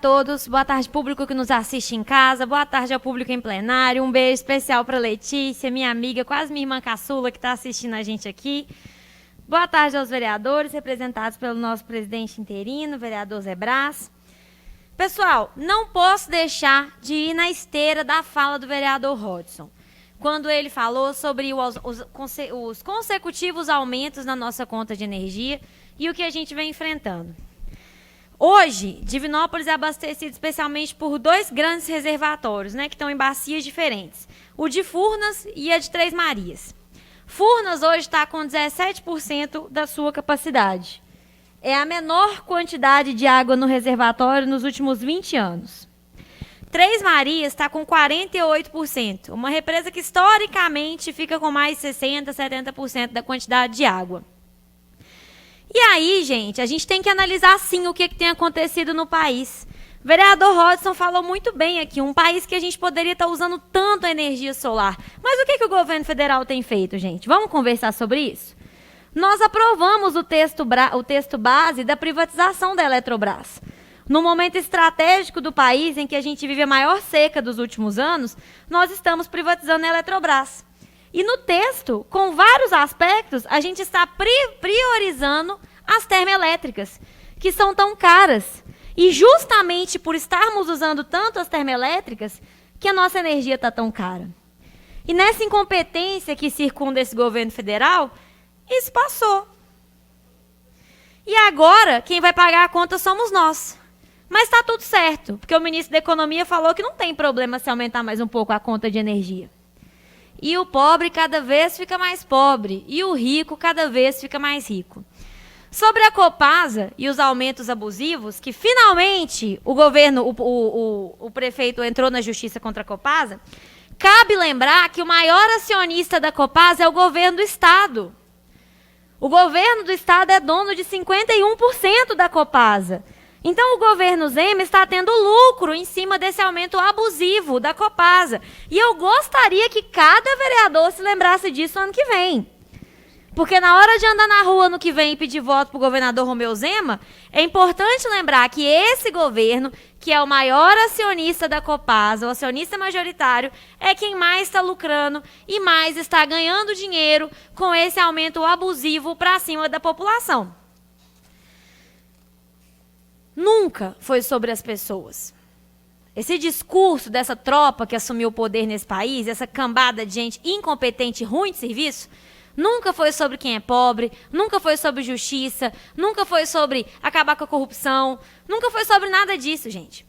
todos, boa tarde público que nos assiste em casa, boa tarde ao público em plenário, um beijo especial para Letícia, minha amiga, quase minha irmã caçula que está assistindo a gente aqui. Boa tarde aos vereadores, representados pelo nosso presidente interino, vereador Zé Brás. Pessoal, não posso deixar de ir na esteira da fala do vereador Hodson, quando ele falou sobre os consecutivos aumentos na nossa conta de energia e o que a gente vem enfrentando. Hoje, Divinópolis é abastecido especialmente por 2 grandes reservatórios, que estão em bacias diferentes. O de Furnas e a de Três Marias. Furnas hoje está com 17% da sua capacidade. É a menor quantidade de água no reservatório nos últimos 20 anos. Três Marias está com 48%, uma represa que historicamente fica com mais de 60%, 70% da quantidade de água. E aí, gente, a gente tem que analisar, sim, o que tem acontecido no país. O vereador Hodson falou muito bem aqui, um país que a gente poderia estar usando tanto energia solar. Mas o que o governo federal tem feito, gente? Vamos conversar sobre isso? Nós aprovamos o texto base da privatização da Eletrobras. No momento estratégico do país, em que a gente vive a maior seca dos últimos anos, nós estamos privatizando a Eletrobras. E no texto, com vários aspectos, a gente está priorizando as termoelétricas, que são tão caras. E justamente por estarmos usando tanto as termoelétricas, que a nossa energia está tão cara. E nessa incompetência que circunda esse governo federal, isso passou. E agora, quem vai pagar a conta somos nós. Mas está tudo certo, porque o ministro da Economia falou que não tem problema se aumentar mais um pouco a conta de energia. E o pobre cada vez fica mais pobre, e o rico cada vez fica mais rico. Sobre a Copasa e os aumentos abusivos, que finalmente o prefeito entrou na justiça contra a Copasa, cabe lembrar que o maior acionista da Copasa é o governo do Estado. O governo do Estado é dono de 51% da Copasa. Então, o governo Zema está tendo lucro em cima desse aumento abusivo da Copasa. E eu gostaria que cada vereador se lembrasse disso ano que vem. Porque na hora de andar na rua no que vem e pedir voto para o governador Romeu Zema, é importante lembrar que esse governo, que é o maior acionista da Copasa, o acionista majoritário, é quem mais está lucrando e mais está ganhando dinheiro com esse aumento abusivo para cima da população. Nunca foi sobre as pessoas. Esse discurso dessa tropa que assumiu o poder nesse país, essa cambada de gente incompetente e ruim de serviço, nunca foi sobre quem é pobre, nunca foi sobre justiça, nunca foi sobre acabar com a corrupção, nunca foi sobre nada disso, gente.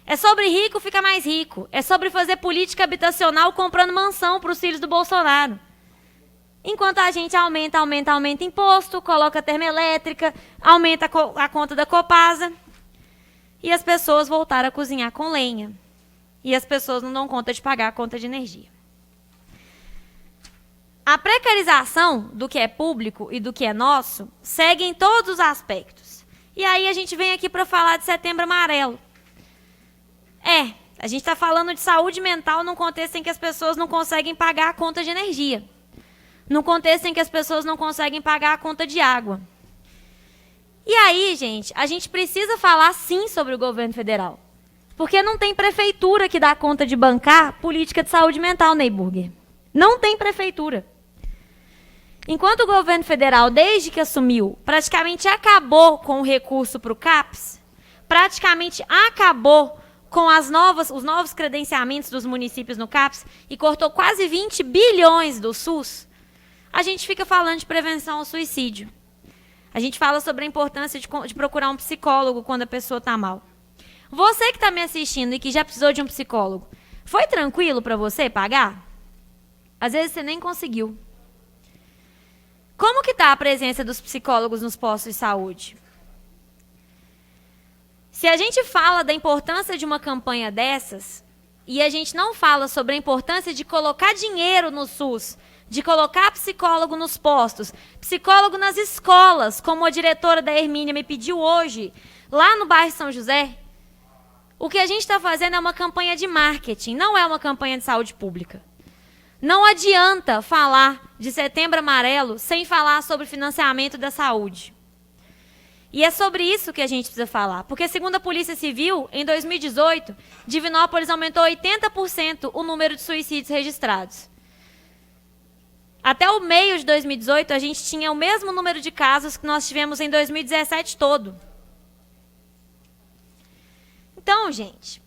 É sobre rico ficar mais rico, é sobre fazer política habitacional comprando mansão para os filhos do Bolsonaro. Enquanto a gente aumenta imposto, coloca termoelétrica, aumenta a conta da Copasa. E as pessoas voltaram a cozinhar com lenha. E as pessoas não dão conta de pagar a conta de energia. A precarização do que é público e do que é nosso segue em todos os aspectos. E aí a gente vem aqui para falar de Setembro Amarelo. A gente está falando de saúde mental num contexto em que as pessoas não conseguem pagar a conta de energia. Num contexto em que as pessoas não conseguem pagar a conta de água. E aí, gente, a gente precisa falar sim sobre o governo federal. Porque não tem prefeitura que dá conta de bancar política de saúde mental, Ney Burger. Não tem prefeitura. Enquanto o governo federal, desde que assumiu, praticamente acabou com o recurso para o CAPS, praticamente acabou com os novos credenciamentos dos municípios no CAPS e cortou quase 20 bilhões do SUS, a gente fica falando de prevenção ao suicídio. A gente fala sobre a importância de procurar um psicólogo quando a pessoa está mal. Você que está me assistindo e que já precisou de um psicólogo, foi tranquilo para você pagar? Às vezes você nem conseguiu. Como que está a presença dos psicólogos nos postos de saúde? Se a gente fala da importância de uma campanha dessas, e a gente não fala sobre a importância de colocar dinheiro no SUS, de colocar psicólogo nos postos, psicólogo nas escolas, como a diretora da Hermínia me pediu hoje, lá no bairro São José, o que a gente está fazendo é uma campanha de marketing, não é uma campanha de saúde pública. Não adianta falar de Setembro Amarelo sem falar sobre financiamento da saúde. E é sobre isso que a gente precisa falar. Porque, segundo a Polícia Civil, em 2018, Divinópolis aumentou 80% o número de suicídios registrados. Até o meio de 2018, a gente tinha o mesmo número de casos que nós tivemos em 2017 todo. Então, gente,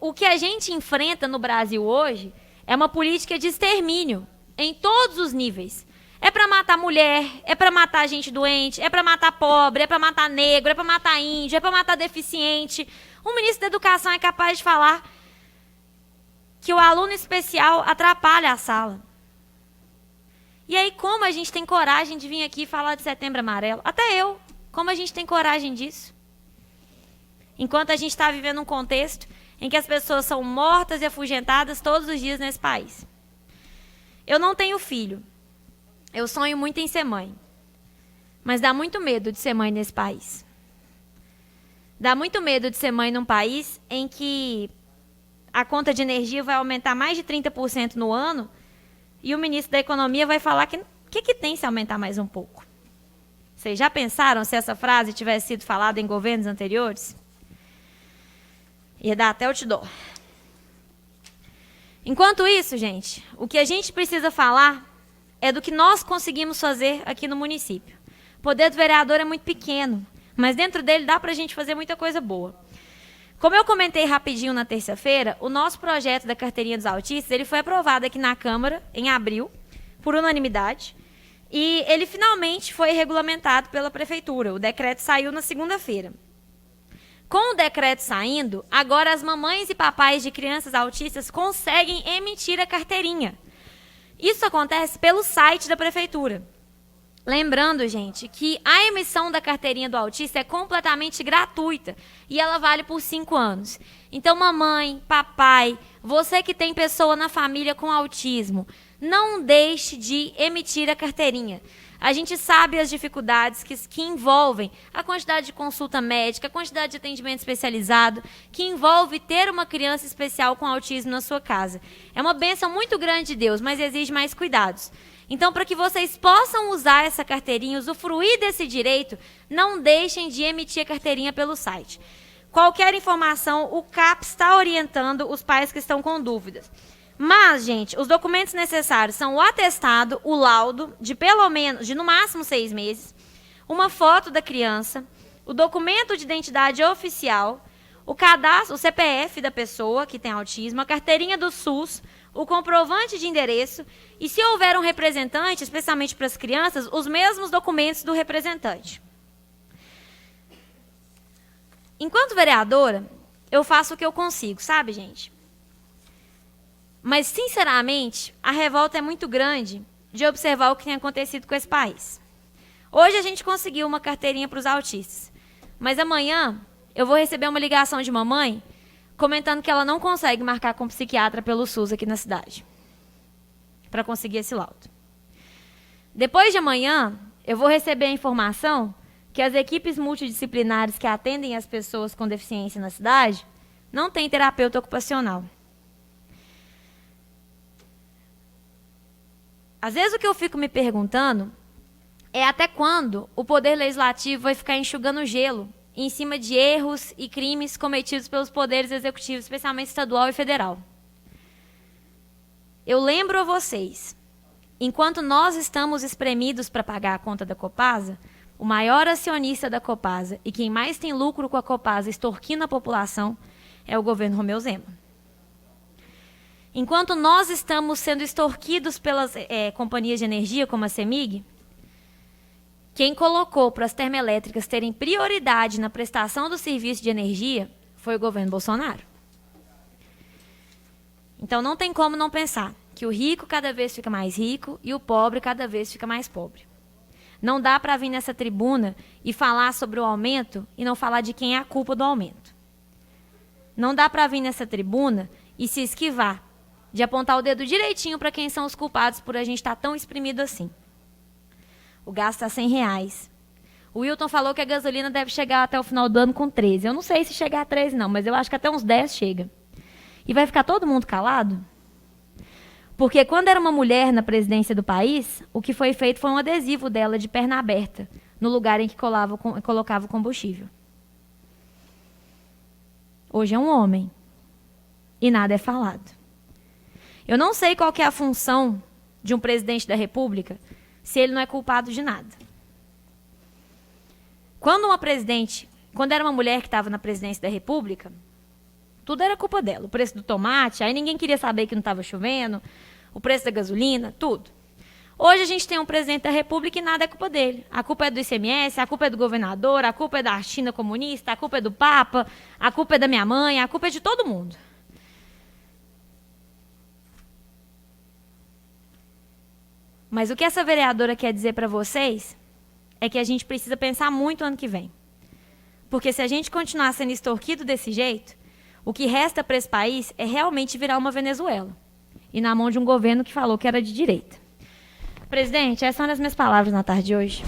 o que a gente enfrenta no Brasil hoje é uma política de extermínio em todos os níveis. É para matar mulher, é para matar gente doente, é para matar pobre, é para matar negro, é para matar índio, é para matar deficiente. O ministro da Educação é capaz de falar que o aluno especial atrapalha a sala. E aí, como a gente tem coragem de vir aqui falar de Setembro Amarelo? Até eu. Como a gente tem coragem disso? Enquanto a gente está vivendo um contexto em que as pessoas são mortas e afugentadas todos os dias nesse país. Eu não tenho filho. Eu sonho muito em ser mãe. Mas dá muito medo de ser mãe nesse país. Dá muito medo de ser mãe num país em que a conta de energia vai aumentar mais de 30% no ano e o ministro da Economia vai falar que tem se aumentar mais um pouco. Vocês já pensaram se essa frase tivesse sido falada em governos anteriores? Ia dar até outdoor. Enquanto isso, gente, o que a gente precisa falar é do que nós conseguimos fazer aqui no município. O poder do vereador é muito pequeno, mas dentro dele dá para a gente fazer muita coisa boa. Como eu comentei rapidinho na terça-feira, o nosso projeto da carteirinha dos autistas ele foi aprovado aqui na Câmara em abril, por unanimidade, e ele finalmente foi regulamentado pela Prefeitura. O decreto saiu na segunda-feira. Com o decreto saindo, agora as mamães e papais de crianças autistas conseguem emitir a carteirinha. Isso acontece pelo site da Prefeitura. Lembrando, gente, que a emissão da carteirinha do autista é completamente gratuita e ela vale por 5 anos. Então, mamãe, papai, você que tem pessoa na família com autismo, não deixe de emitir a carteirinha. A gente sabe as dificuldades que envolvem a quantidade de consulta médica, a quantidade de atendimento especializado, que envolve ter uma criança especial com autismo na sua casa. É uma bênção muito grande de Deus, mas exige mais cuidados. Então, para que vocês possam usar essa carteirinha, usufruir desse direito, não deixem de emitir a carteirinha pelo site. Qualquer informação, o CAPS está orientando os pais que estão com dúvidas. Mas, gente, os documentos necessários são o atestado, o laudo, de pelo menos, de no máximo 6 meses, uma foto da criança, o documento de identidade oficial, o cadastro, o CPF da pessoa que tem autismo, a carteirinha do SUS, o comprovante de endereço e, se houver um representante, especialmente para as crianças, os mesmos documentos do representante. Enquanto vereadora, eu faço o que eu consigo, sabe, gente? Mas, sinceramente, a revolta é muito grande de observar o que tem acontecido com esse país. Hoje a gente conseguiu uma carteirinha para os autistas, mas amanhã eu vou receber uma ligação de mamãe comentando que ela não consegue marcar com psiquiatra pelo SUS aqui na cidade para conseguir esse laudo. Depois de amanhã, eu vou receber a informação que as equipes multidisciplinares que atendem as pessoas com deficiência na cidade não têm terapeuta ocupacional. Às vezes o que eu fico me perguntando é até quando o Poder Legislativo vai ficar enxugando gelo em cima de erros e crimes cometidos pelos poderes executivos, especialmente estadual e federal. Eu lembro a vocês, enquanto nós estamos espremidos para pagar a conta da Copasa, o maior acionista da Copasa e quem mais tem lucro com a Copasa extorquindo a população é o governo Romeu Zema. Enquanto nós estamos sendo extorquidos pelas companhias de energia, como a CEMIG, quem colocou para as termoelétricas terem prioridade na prestação do serviço de energia foi o governo Bolsonaro. Então não tem como não pensar que o rico cada vez fica mais rico e o pobre cada vez fica mais pobre. Não dá para vir nessa tribuna e falar sobre o aumento e não falar de quem é a culpa do aumento. Não dá para vir nessa tribuna e se esquivar de apontar o dedo direitinho para quem são os culpados por a gente estar tão exprimido assim. O gasto está R$100. O Wilton falou que a gasolina deve chegar até o final do ano com 13. Eu não sei se chegar a 13 não, mas eu acho que até uns 10 chega. E vai ficar todo mundo calado? Porque quando era uma mulher na presidência do país, o que foi feito foi um adesivo dela de perna aberta, no lugar em que colocava o combustível. Hoje é um homem e nada é falado. Eu não sei qual que é a função de um presidente da República se ele não é culpado de nada. Quando era uma mulher que estava na presidência da República, tudo era culpa dela. O preço do tomate, aí ninguém queria saber que não estava chovendo, o preço da gasolina, tudo. Hoje a gente tem um presidente da República e nada é culpa dele. A culpa é do ICMS, a culpa é do governador, a culpa é da China comunista, a culpa é do Papa, a culpa é da minha mãe, a culpa é de todo mundo. Mas o que essa vereadora quer dizer para vocês é que a gente precisa pensar muito ano que vem. Porque se a gente continuar sendo extorquido desse jeito, o que resta para esse país é realmente virar uma Venezuela. E na mão de um governo que falou que era de direita. Presidente, essas são as minhas palavras na tarde de hoje.